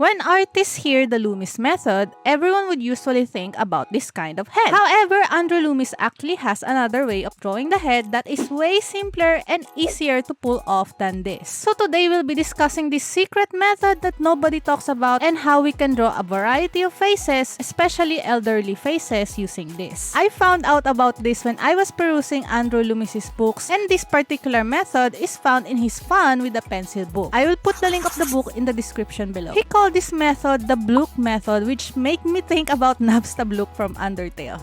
When artists hear the Loomis method, everyone would usually think about this kind of head. However, Andrew Loomis actually has another way of drawing the head that is way simpler and easier to pull off than this. So today we'll be discussing this secret method that nobody talks about and how we can draw a variety of faces, especially elderly faces, using this. I found out about this when I was perusing Andrew Loomis's books, and this particular method is found in his Fun with a Pencil book. I will put the link of the book in the description below. He called this method the Blook method, which made me think about Nabsta Blook from Undertale.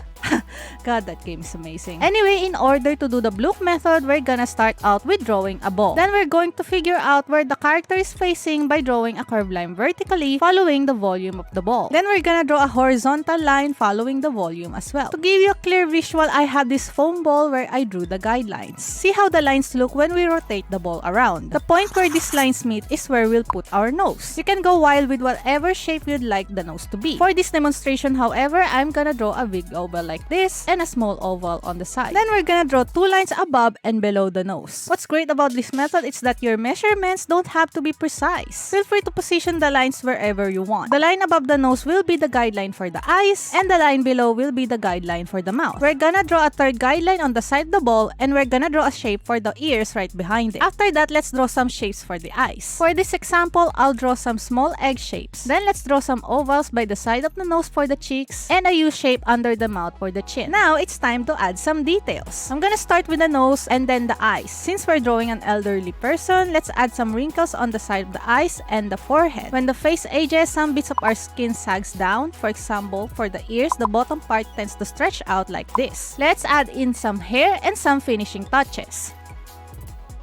God, that game is amazing. Anyway, in order to do the Blook method, we're gonna start out with drawing a ball. Then we're going to figure out where the character is facing by drawing a curved line vertically following the volume of the ball. Then we're gonna draw a horizontal line following the volume as well. To give you a clear visual, I have this foam ball where I drew the guidelines. See how the lines look when we rotate the ball around. The point where these lines meet is where we'll put our nose. You can go wild with whatever shape you'd like the nose to be. For this demonstration, however, I'm gonna draw a big oval like this and a small oval on the side. Then we're gonna draw two lines above and below the nose. What's great about this method is that your measurements don't have to be precise. Feel free to position the lines wherever you want. The line above the nose will be the guideline for the eyes, and the line below will be the guideline for the mouth. We're gonna draw a third guideline on the side of the ball, and we're gonna draw a shape for the ears right behind it. After that, let's draw some shapes for the eyes. For this example, I'll draw some small egg shapes. Then let's draw some ovals by the side of the nose for the cheeks, and a U shape under the mouth for the chin. Now, it's time to add some details. I'm gonna start with the nose and then the eyes. Since we're drawing an elderly person, let's add some wrinkles on the side of the eyes and the forehead. When the face ages, some bits of our skin sags down. For example, for the ears, the bottom part tends to stretch out like this. Let's add in some hair and some finishing touches.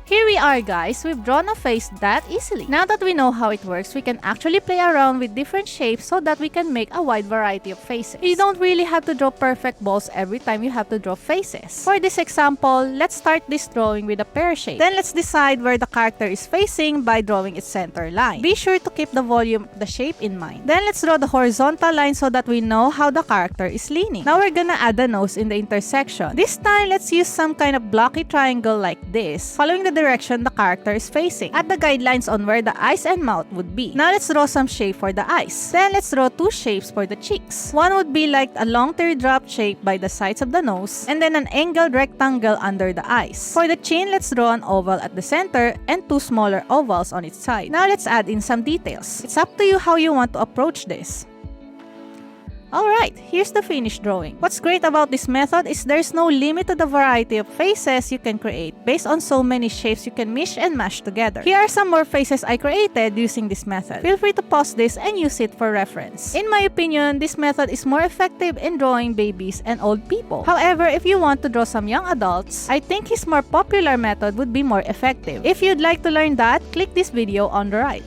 Here we are, guys. We've drawn a face that easily. Now that we know how it works, we can actually play around with different shapes so that we can make a wide variety of faces. You don't really have to draw perfect balls every time you have to draw faces. For this example, let's start this drawing with a pear shape. Then let's decide where the character is facing by drawing its center line. Be sure to keep the volume of the shape in mind. Then let's draw the horizontal line so that we know how the character is leaning. Now we're gonna add the nose in the intersection. This time, let's use some kind of blocky triangle like this, following the direction the character is facing. Add the guidelines on where the eyes and mouth would be. Now let's draw some shape for the eyes. Then let's draw two shapes for the cheeks. One would be like a long teardrop shape by the sides of the nose, and then an angled rectangle under the eyes. For the chin, let's draw an oval at the center and two smaller ovals on its side. Now let's add in some details. It's up to you how you want to approach this. Alright, here's the finished drawing. What's great about this method is there's no limit to the variety of faces you can create based on so many shapes you can mix and mash together. Here are some more faces I created using this method. Feel free to pause this and use it for reference. In my opinion, this method is more effective in drawing babies and old people. However, if you want to draw some young adults, I think his more popular method would be more effective. If you'd like to learn that, click this video on the right.